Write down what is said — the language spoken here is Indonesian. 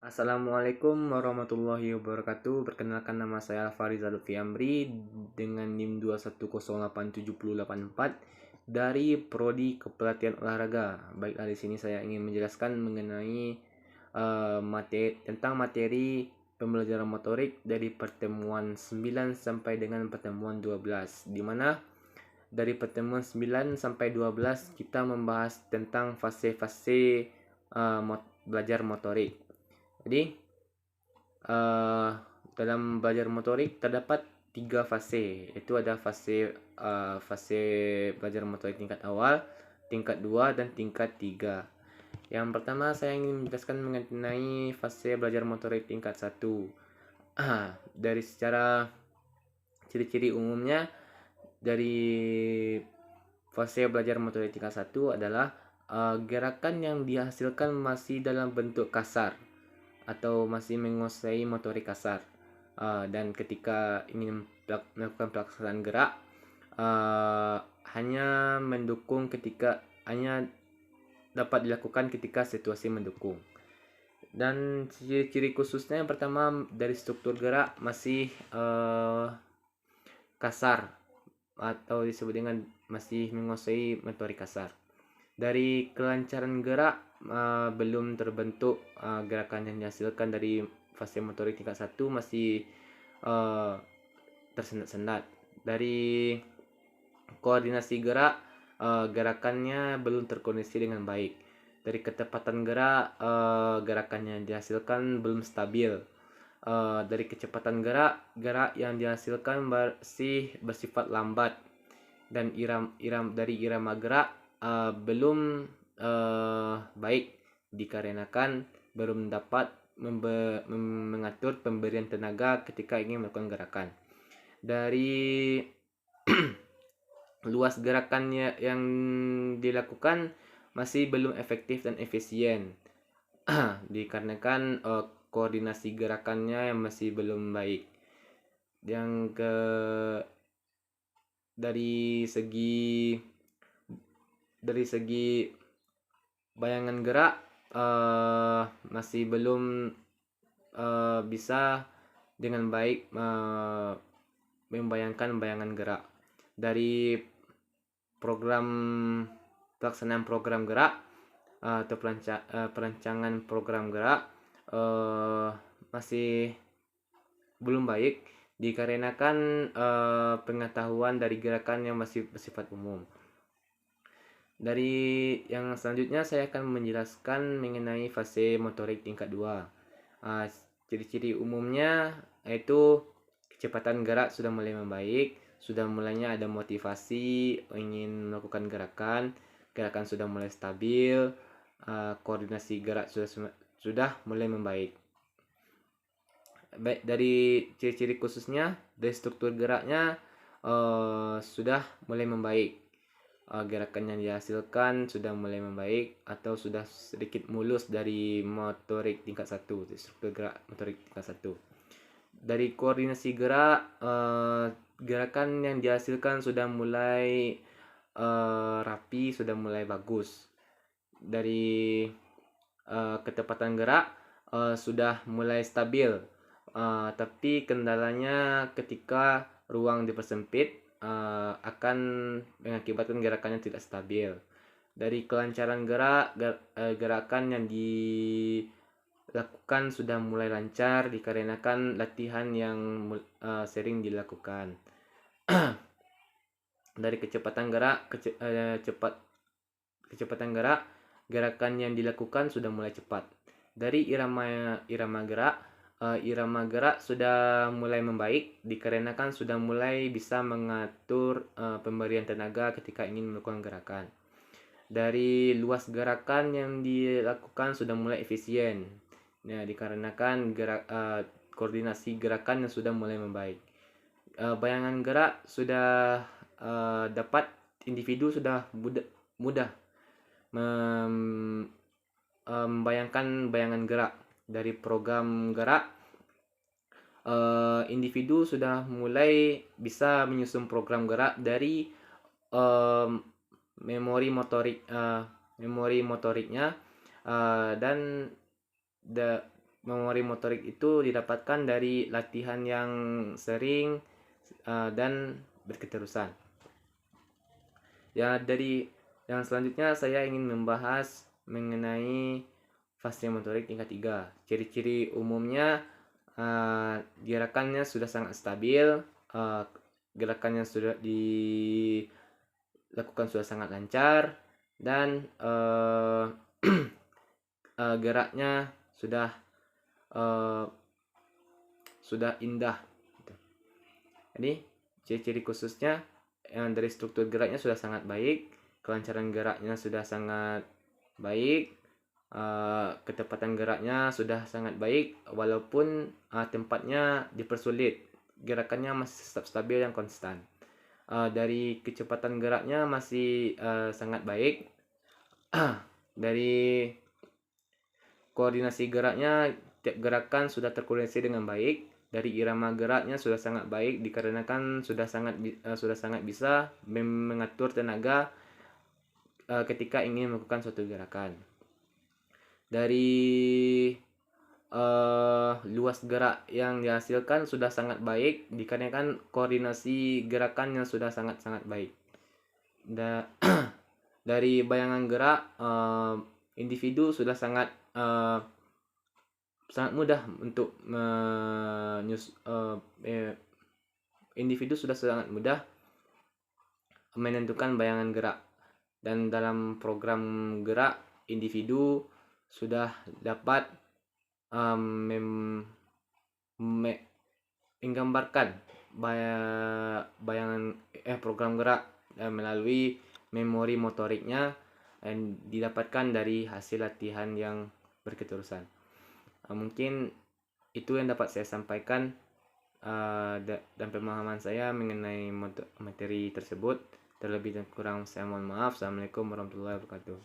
Assalamualaikum warahmatullahi wabarakatuh. Perkenalkan, nama saya Farizal Lutfi Amri dengan NIM 2108784 dari Prodi Kepelatihan Olahraga. Baiklah, di sini saya ingin menjelaskan mengenai tentang materi pembelajaran motorik dari pertemuan 9 sampai dengan pertemuan 12, di mana dari pertemuan 9 sampai 12 kita membahas tentang fase-fase belajar motorik. Jadi dalam belajar motorik terdapat 3 fase, yaitu ada fase belajar motorik tingkat awal, tingkat 2, dan tingkat 3. Yang pertama saya ingin menjelaskan mengenai fase belajar motorik tingkat 1. Dari secara ciri-ciri umumnya dari fase belajar motorik tingkat 1 adalah gerakan yang dihasilkan masih dalam bentuk kasar atau masih menguasai motorik kasar, dan ketika ingin melakukan pelaksanaan gerak hanya dapat dilakukan ketika situasi mendukung. Dan ciri-ciri khususnya, yang pertama dari struktur gerak masih kasar atau disebut dengan masih menguasai motorik kasar. Dari kelancaran gerak belum terbentuk, gerakan yang dihasilkan dari fase motorik tingkat 1 masih tersendat-sendat. Dari koordinasi gerak, gerakannya belum terkoordinasi dengan baik. Dari ketepatan gerak, gerakannya yang dihasilkan belum stabil. Dari kecepatan gerak yang dihasilkan masih bersifat lambat. Dan dari irama gerak belum baik, dikarenakan belum dapat mengatur pemberian tenaga ketika ingin melakukan gerakan. Dari luas gerakannya yang dilakukan masih belum efektif dan efisien dikarenakan koordinasi gerakannya yang masih belum baik. Yang ke dari segi bayangan gerak masih belum bisa dengan baik membayangkan bayangan gerak. Dari pelaksanaan program gerak atau perancangan program gerak masih belum baik, dikarenakan pengetahuan dari gerakan yang masih bersifat umum. Dari yang selanjutnya saya akan menjelaskan mengenai fase motorik tingkat 2. Ciri-ciri umumnya yaitu kecepatan gerak sudah mulai membaik, sudah mulainya ada motivasi ingin melakukan gerakan sudah mulai stabil, koordinasi gerak sudah mulai membaik. Baik, dari ciri-ciri khususnya, dari struktur geraknya sudah mulai membaik. Gerakan yang dihasilkan sudah mulai membaik atau sudah sedikit mulus dari motorik tingkat 1, struktur gerak motorik tingkat 1. Dari koordinasi gerak, gerakan yang dihasilkan sudah mulai rapi, sudah mulai bagus. Dari ketepatan gerak sudah mulai stabil, tapi kendalanya ketika ruang dipersempit akan mengakibatkan gerakannya tidak stabil. Dari kelancaran gerakan yang dilakukan sudah mulai lancar dikarenakan latihan yang sering dilakukan. Dari kecepatan gerak, gerakan yang dilakukan sudah mulai cepat. Dari irama gerak sudah mulai membaik dikarenakan sudah mulai bisa mengatur pemberian tenaga ketika ingin melakukan gerakan. Dari luas gerakan yang dilakukan sudah mulai efisien, dikarenakan koordinasi gerakan yang sudah mulai membaik. Bayangan gerak sudah dapat individu sudah mudah membayangkan bayangan gerak. Dari program gerak, individu sudah mulai bisa menyusun program gerak dari memori motoriknya, dan memori motorik itu didapatkan dari latihan yang sering dan berketerusan. Ya, dari yang selanjutnya saya ingin membahas mengenai fase motorik tingkat 3. Ciri-ciri umumnya, gerakannya sudah sangat stabil, gerakannya sudah dilakukan sudah sangat lancar, dan geraknya sudah indah. Jadi ciri-ciri khususnya yang dari struktur geraknya sudah sangat baik, kelancaran geraknya sudah sangat baik, ketepatan geraknya sudah sangat baik, walaupun tempatnya dipersulit, gerakannya masih tetap stabil yang konstan. Dari kecepatan geraknya masih sangat baik. Dari koordinasi geraknya, tiap gerakan sudah terkoordinasi dengan baik. Dari irama geraknya sudah sangat baik dikarenakan sudah sangat bisa mengatur tenaga ketika ingin melakukan suatu gerakan. Dari luas gerak yang dihasilkan sudah sangat baik dikarenakan koordinasi gerakan yang sudah sangat baik. Dari bayangan gerak, individu sudah sangat mudah untuk individu sudah sangat mudah menentukan bayangan gerak, dan dalam program gerak individu sudah dapat menggambarkan bayangan program gerak melalui memori motoriknya dan didapatkan dari hasil latihan yang berketerusan. Mungkin itu yang dapat saya sampaikan dan pemahaman saya mengenai materi tersebut. Terlebih dan kurang saya mohon maaf. Assalamualaikum warahmatullahi wabarakatuh.